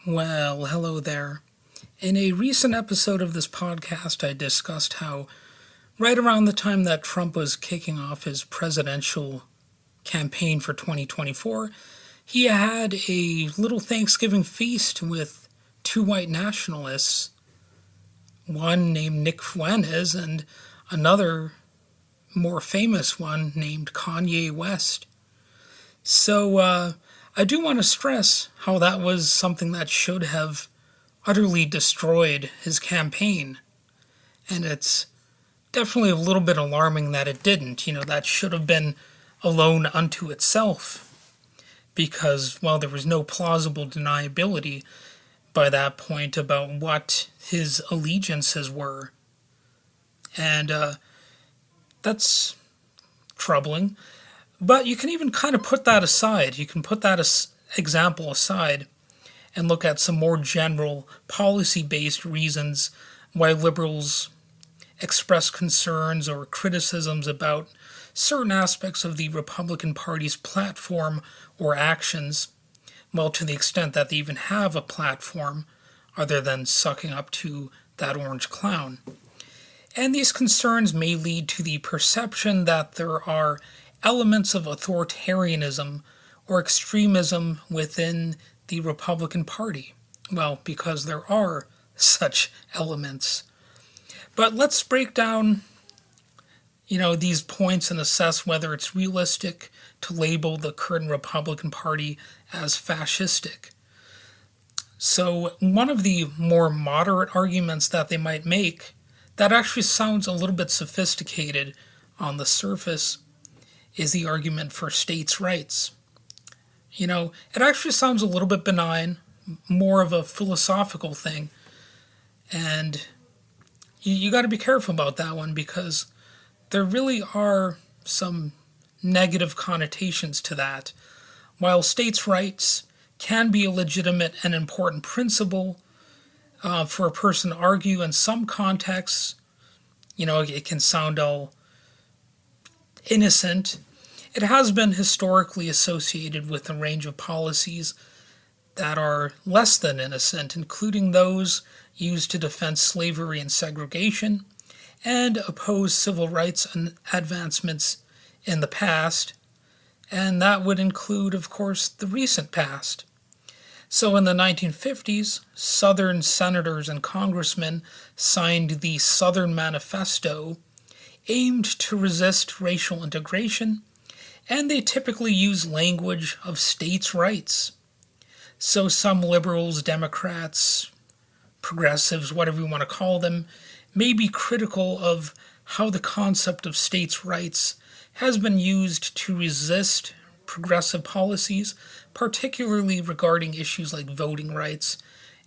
Well, hello there. In a recent episode of this podcast, I discussed how, right around the time that Trump was kicking off his presidential campaign for 2024, he had a little Thanksgiving feast with two white nationalists, one named Nick Fuentes and another more famous one named Kanye West. So, I do want to stress how that was something that should have utterly destroyed his campaign. And it's definitely a little bit alarming that it didn't. That should have been alone unto itself. Because, well, there was no plausible deniability by that point about what his allegiances were. And that's troubling. But you can even kind of put that aside. You can put that example aside and look at some more general policy-based reasons why liberals express concerns or criticisms about certain aspects of the Republican Party's platform or actions, well, to the extent that they even have a platform other than sucking up to that orange clown. And these concerns may lead to the perception that there are elements of authoritarianism or extremism within the Republican Party. Well, because there are such elements. But let's break down, these points and assess whether it's realistic to label the current Republican Party as fascistic. So, one of the more moderate arguments that they might make that actually sounds a little bit sophisticated on the surface is the argument for states' rights. It actually sounds a little bit benign, more of a philosophical thing, and you got to be careful about that one because there really are some negative connotations to that. While states' rights can be a legitimate and important principle for a person to argue in some contexts, it can sound all innocent. It has been historically associated with a range of policies that are less than innocent, including those used to defend slavery and segregation and oppose civil rights and advancements in the past, and that would include, of course, the recent past. So in the 1950s, Southern senators and congressmen signed the Southern Manifesto, aimed to resist racial integration, and they typically use language of states' rights. So some liberals, Democrats, progressives, whatever you want to call them, may be critical of how the concept of states' rights has been used to resist progressive policies, particularly regarding issues like voting rights,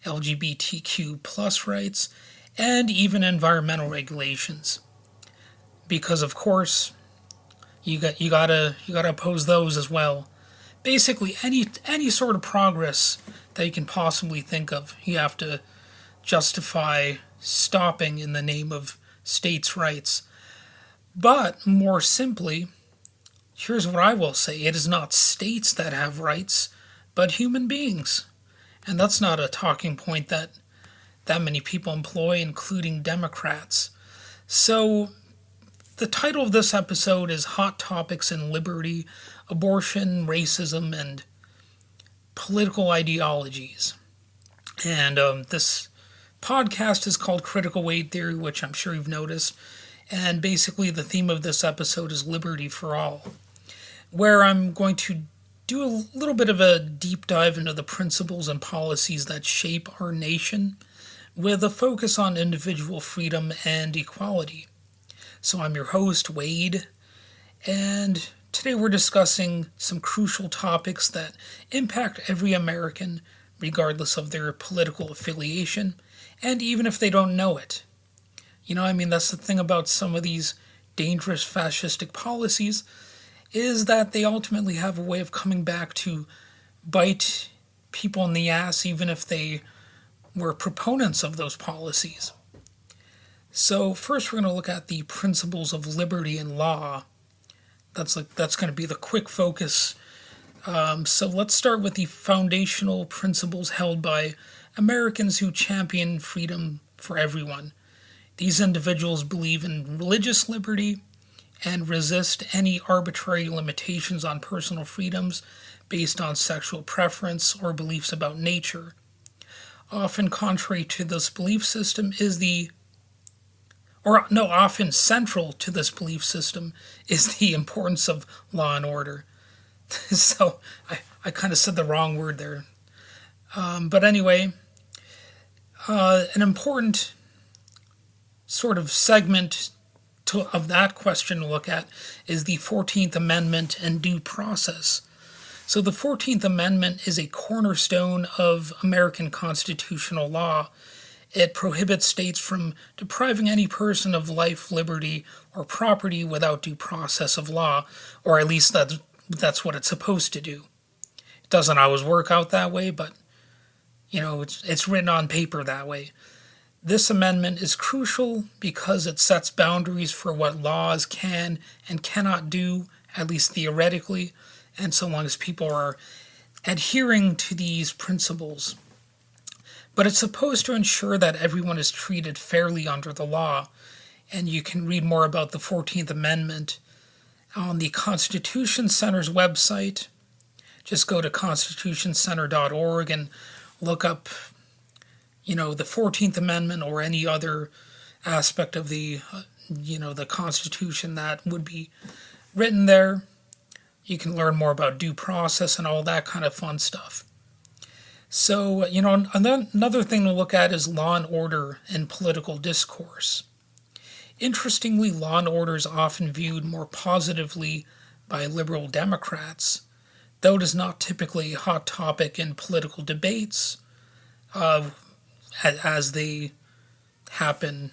LGBTQ plus rights, and even environmental regulations. Because of course, you gotta oppose those as well. Basically, any sort of progress that you can possibly think of, you have to justify stopping in the name of states' rights. But more simply, here's what I will say: it is not states that have rights, but human beings, and that's not a talking point that many people employ, including Democrats. So the title of this episode is Hot Topics in Liberty, Abortion, Racism, and Political Ideologies. And this podcast is called Critical Weight Theory, which I'm sure you've noticed. And basically the theme of this episode is Liberty for All, where I'm going to do a little bit of a deep dive into the principles and policies that shape our nation, with a focus on individual freedom and equality. So I'm your host, Wade, and today we're discussing some crucial topics that impact every American, regardless of their political affiliation, and even if they don't know it. That's the thing about some of these dangerous fascistic policies, is that they ultimately have a way of coming back to bite people in the ass, even if they were proponents of those policies. So first we're going to look at the principles of liberty and law. That's going to be the quick focus So let's start with the foundational principles held by Americans who champion freedom for everyone. These individuals believe in religious liberty and resist any arbitrary limitations on personal freedoms based on sexual preference or beliefs about nature. Often contrary to this belief system is often central to this belief system is the importance of law and order. So I kind of said the wrong word there. But anyway, an important sort of segment of that question to look at is the 14th Amendment and due process. So the 14th Amendment is a cornerstone of American constitutional law. It prohibits states from depriving any person of life, liberty, or property without due process of law, or at least that's what it's supposed to do. It doesn't always work out that way, but it's written on paper that way. This amendment is crucial because it sets boundaries for what laws can and cannot do, at least theoretically, and so long as people are adhering to these principles. But it's supposed to ensure that everyone is treated fairly under the law, and you can read more about the 14th Amendment on the Constitution Center's website. Just go to constitutioncenter.org and look up the 14th Amendment or any other aspect of the Constitution that would be written there. You can learn more about due process and all that kind of fun stuff. So, another thing to look at is law and order in political discourse. Interestingly, law and order is often viewed more positively by liberal Democrats, though it is not typically a hot topic in political debates, as they happen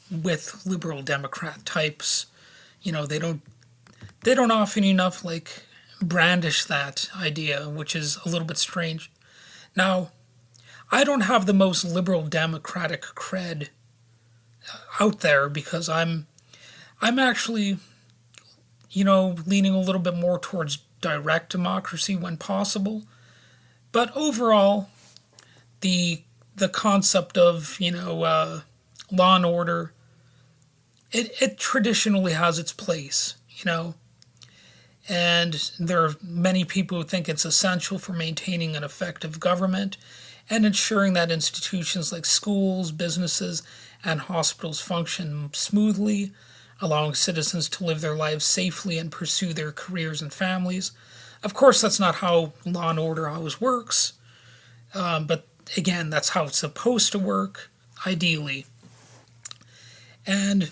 with liberal Democrat types. They don't often enough brandish that idea, which is a little bit strange. Now, I don't have the most liberal Democratic cred out there because I'm actually leaning a little bit more towards direct democracy when possible. But overall, the concept of law and order, it traditionally has its place, and there are many people who think it's essential for maintaining an effective government and ensuring that institutions like schools, businesses, and hospitals function smoothly, allowing citizens to live their lives safely and pursue their careers and families. Of course, that's not how law and order always works, but again, that's how it's supposed to work, ideally. And,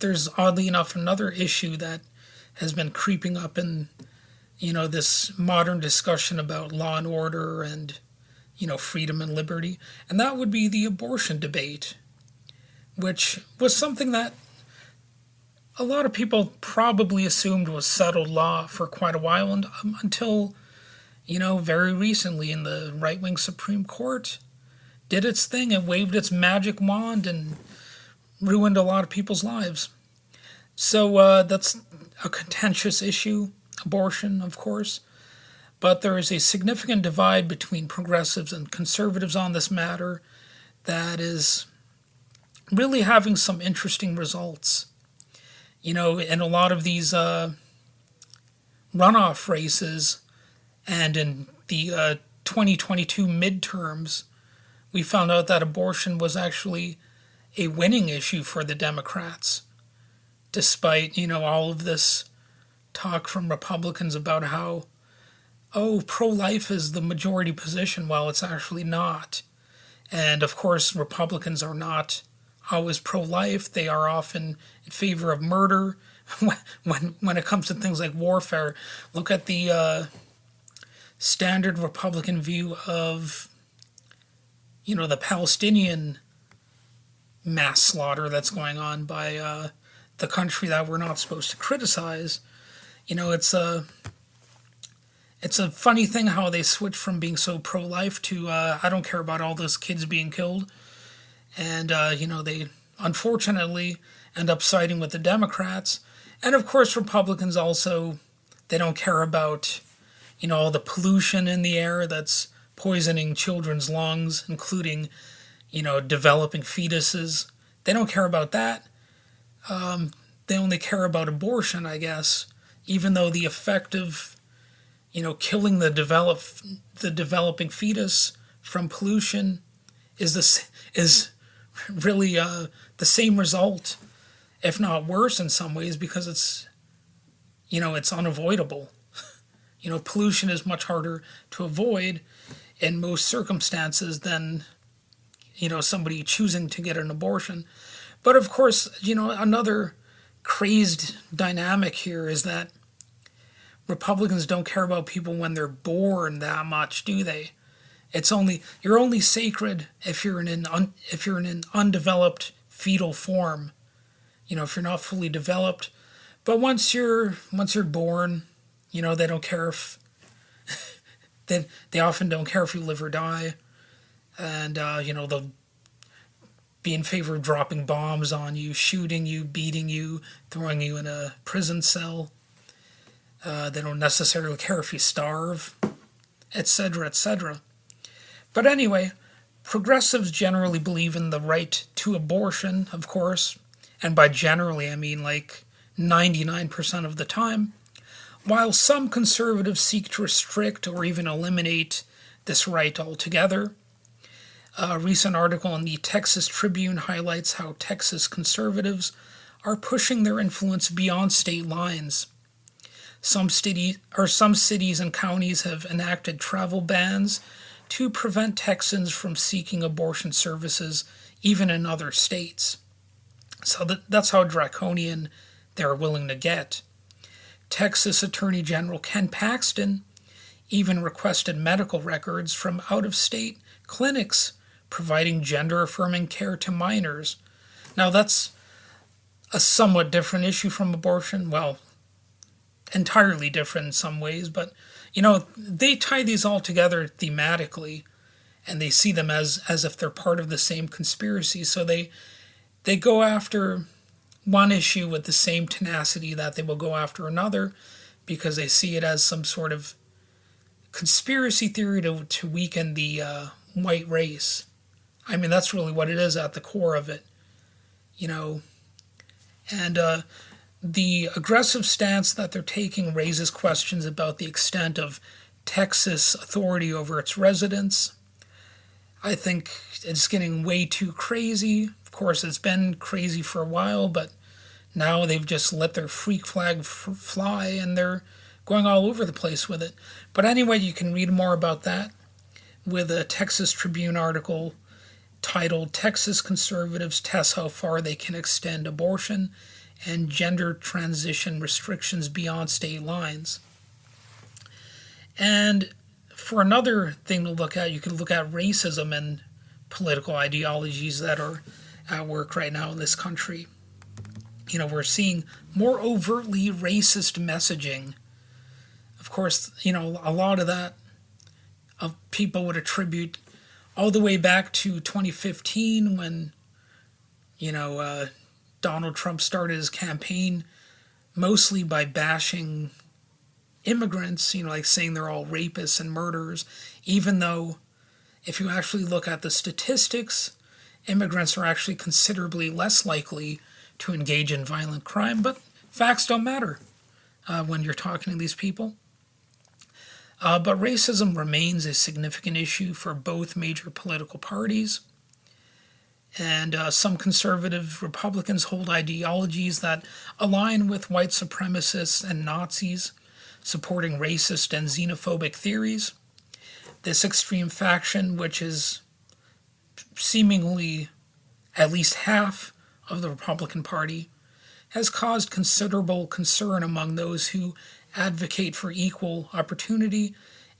there's oddly enough another issue that has been creeping up in, this modern discussion about law and order and, freedom and liberty. And that would be the abortion debate, which was something that a lot of people probably assumed was settled law for quite a while until, very recently in the right-wing Supreme Court did its thing and waved its magic wand and ruined a lot of people's lives. So that's a contentious issue, abortion, of course. But there is a significant divide between progressives and conservatives on this matter that is really having some interesting results. In a lot of these runoff races and in the 2022 midterms, we found out that abortion was actually a winning issue for the Democrats, despite, all of this talk from Republicans about how, pro-life is the majority position, while it's actually not. And of course, Republicans are not always pro-life. They are often in favor of murder when it comes to things like warfare. Look at the standard Republican view of, the Palestinian mass slaughter that's going on by the country that we're not supposed to criticize. It's a funny thing how they switch from being so pro-life to I don't care about all those kids being killed. And, they unfortunately end up siding with the Democrats. And, of course, Republicans also, they don't care about all the pollution in the air that's poisoning children's lungs, including, developing fetuses. They don't care about that. They only care about abortion, I guess, even though the effect of, killing the developing fetus from pollution is really the same result, if not worse in some ways, because it's unavoidable. Pollution is much harder to avoid in most circumstances than, somebody choosing to get an abortion. But of course, another crazed dynamic here is that Republicans don't care about people when they're born that much, do they? You're only sacred if you're in an undeveloped fetal form. If you're not fully developed. But once you're born, they don't care if they often don't care if you live or die, and they'll be in favor of dropping bombs on you, shooting you, beating you, throwing you in a prison cell. They don't necessarily care if you starve, etc., etc. But anyway, progressives generally believe in the right to abortion, of course, and by generally I mean like 99% of the time, while some conservatives seek to restrict or even eliminate this right altogether. A recent article in the Texas Tribune highlights how Texas conservatives are pushing their influence beyond state lines. Some cities and counties have enacted travel bans to prevent Texans from seeking abortion services even in other states. So that's how draconian they're willing to get. Texas Attorney General Ken Paxton even requested medical records from out-of-state clinics providing gender-affirming care to minors. Now that's a somewhat different issue from abortion. Well, entirely different in some ways, but they tie these all together thematically, and they see them as if they're part of the same conspiracy. So they go after one issue with the same tenacity that they will go after another, because they see it as some sort of conspiracy theory to weaken the white race. I mean, that's really what it is at the core of it, And the aggressive stance that they're taking raises questions about the extent of Texas authority over its residents. I think it's getting way too crazy. Of course, it's been crazy for a while, but now they've just let their freak flag fly, and they're going all over the place with it. But anyway, you can read more about that with a Texas Tribune article titled "Texas Conservatives Test How Far They Can Extend Abortion and Gender Transition Restrictions Beyond State Lines." And for another thing to look at, you can look at racism and political ideologies that are at work right now in this country. We're seeing more overtly racist messaging. Of course, a lot of that people would attribute all the way back to 2015 when, Donald Trump started his campaign mostly by bashing immigrants, like saying they're all rapists and murderers, even though if you actually look at the statistics, immigrants are actually considerably less likely to engage in violent crime, but facts don't matter when you're talking to these people. But racism remains a significant issue for both major political parties. And some conservative Republicans hold ideologies that align with white supremacists and Nazis, supporting racist and xenophobic theories. This extreme faction, which is seemingly at least half of the Republican Party, has caused considerable concern among those who advocate for equal opportunity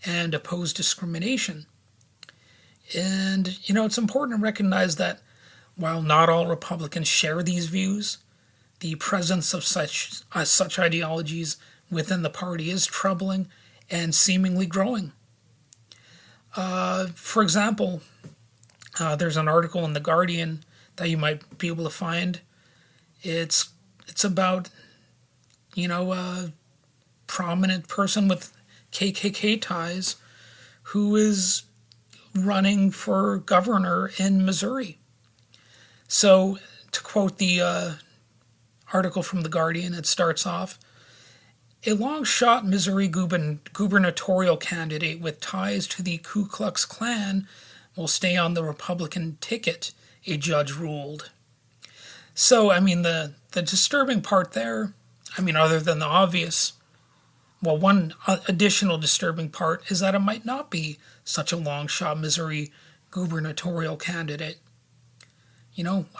and oppose discrimination. And, it's important to recognize that while not all Republicans share these views, the presence of such ideologies within the party is troubling and seemingly growing. For example, there's an article in The Guardian that you might be able to find. It's about, a prominent person with KKK ties, who is running for governor in Missouri. So, to quote the article from The Guardian, it starts off: a long shot Missouri gubernatorial candidate with ties to the Ku Klux Klan will stay on the Republican ticket, a judge ruled. So, I mean, the disturbing part there, I mean, other than the obvious, well, one additional disturbing part is that it might not be such a long shot Missouri gubernatorial candidate.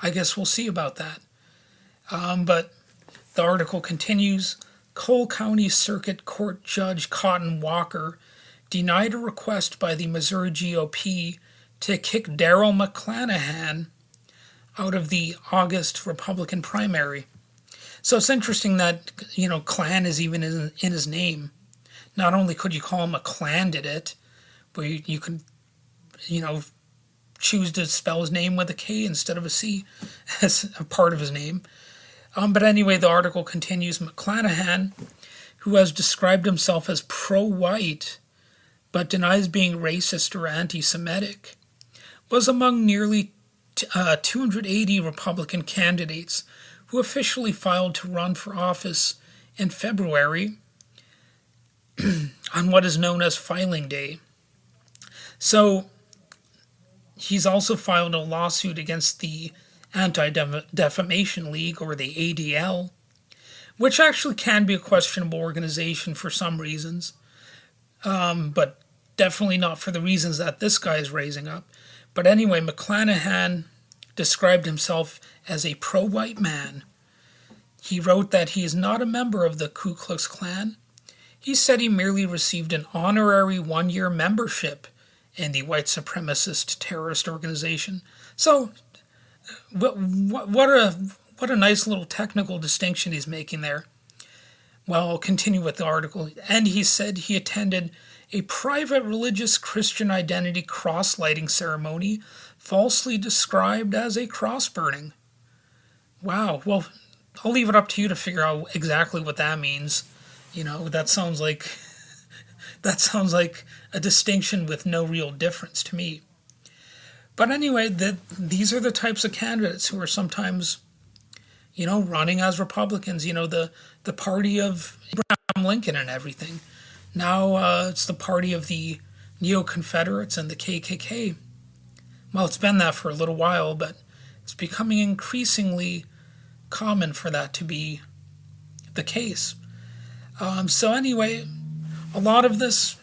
I guess we'll see about that. But the article continues: Cole County Circuit Court Judge Cotton Walker denied a request by the Missouri GOP to kick Darrell McClanahan out of the August Republican primary. So it's interesting that, Klan is even in his name. Not only could you call him a candidate, but you could, choose to spell his name with a K instead of a C as a part of his name. But anyway, the article continues: McClanahan, who has described himself as pro-white but denies being racist or anti-Semitic, was among nearly 280 Republican candidates who officially filed to run for office in February on what is known as Filing Day. So he's also filed a lawsuit against the Anti-Defamation League, or the ADL, which actually can be a questionable organization for some reasons, but definitely not for the reasons that this guy is raising up. But anyway, McClanahan described himself as a pro-white man. He wrote that he is not a member of the Ku Klux Klan. He said he merely received an honorary one-year membership in the white supremacist terrorist organization. So, what a nice little technical distinction he's making there. Well, I'll continue with the article. And he said he attended a private religious Christian identity cross-lighting ceremony falsely described as a cross-burning. Wow. Well, I'll leave it up to you to figure out exactly what that means. That sounds like a distinction with no real difference to me. But anyway, these are the types of candidates who are sometimes, running as Republicans. The party of Abraham Lincoln and everything. Now it's the party of the Neo-Confederates and the KKK. Well, it's been that for a little while, but it's becoming increasingly common for that to be the case. So anyway, a lot of this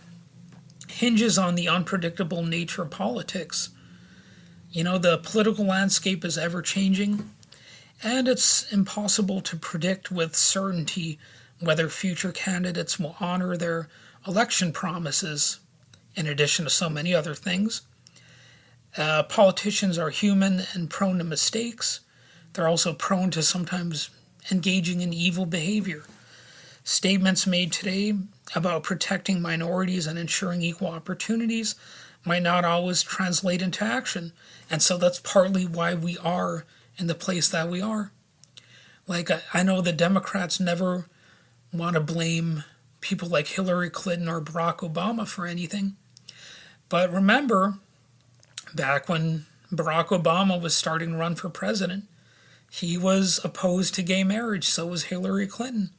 hinges on the unpredictable nature of politics. The political landscape is ever-changing, and it's impossible to predict with certainty whether future candidates will honor their election promises, in addition to so many other things. Politicians are human and prone to mistakes. They're also prone to sometimes engaging in evil behavior. Statements made today about protecting minorities and ensuring equal opportunities might not always translate into action. And so that's partly why we are in the place that we are. Like, I know the Democrats never want to blame people like Hillary Clinton or Barack Obama for anything. But remember, back when Barack Obama was starting to run for president, he was opposed to gay marriage. So was Hillary Clinton.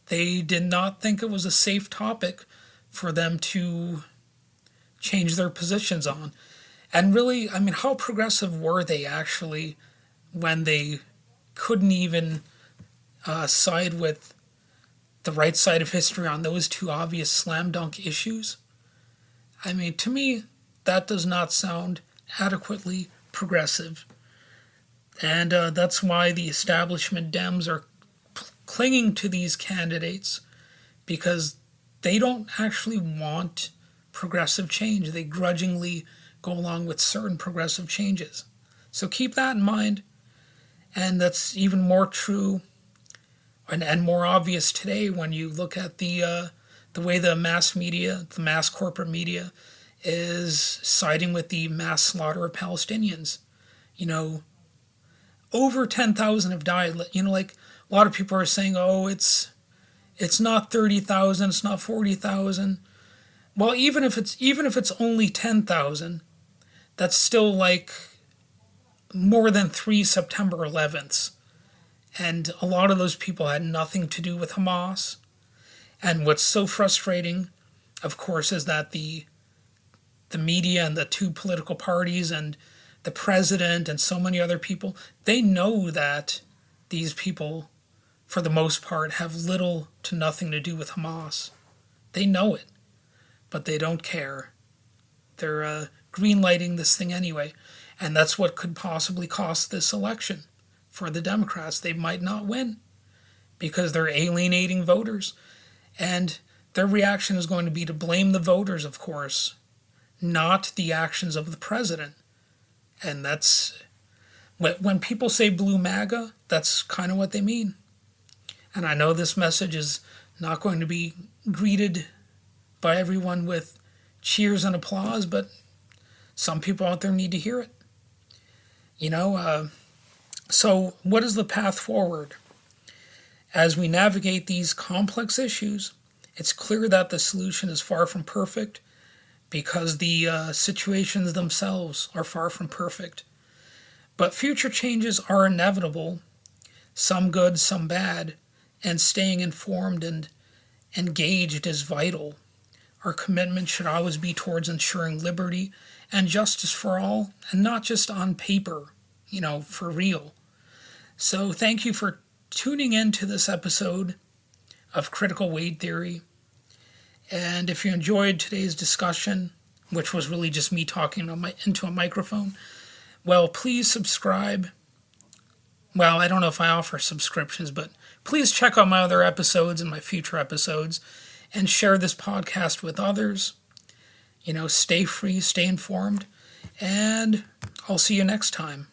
They did not think it was a safe topic for them to change their positions on. And really, I mean, how progressive were they actually when they couldn't even side with the right side of history on those two obvious slam dunk issues? I mean, to me, that does not sound adequately progressive. And that's why the establishment Dems are clinging to these candidates, because they don't actually want progressive change. They grudgingly go along with certain progressive changes. So keep that in mind. And that's even more true and more obvious today when you look at the way the mass media, the mass corporate media, is siding with the mass slaughter of Palestinians. Over 10,000 have died. Like a lot of people are saying, oh, it's It's not 30,000, it's not 40,000. Well, even if it's only 10,000, that's still like more than 3 September 11ths. And a lot of those people had nothing to do with Hamas. And what's so frustrating, of course, is that the media and the two political parties and the president and so many other people, they know that these people, for the most part, have little to nothing to do with Hamas. They know it, but they don't care. They're greenlighting this thing anyway. And that's what could possibly cost this election for the Democrats. They might not win because they're alienating voters. And their reaction is going to be to blame the voters, of course, not the actions of the president. And that's, when people say blue MAGA, that's kind of what they mean. And I know this message is not going to be greeted by everyone with cheers and applause, but some people out there need to hear it. So what is the path forward? As we navigate these complex issues, it's clear that the solution is far from perfect because the situations themselves are far from perfect. But future changes are inevitable, some good, some bad, and staying informed and engaged is vital. Our commitment should always be towards ensuring liberty and justice for all, and not just on paper, for real. So thank you for tuning in to this episode of Critical Weight Theory. And if you enjoyed today's discussion, which was really just me talking into a microphone, well, please subscribe. Well, I don't know if I offer subscriptions, but please check out my other episodes and my future episodes and share this podcast with others. Stay free, stay informed, and I'll see you next time.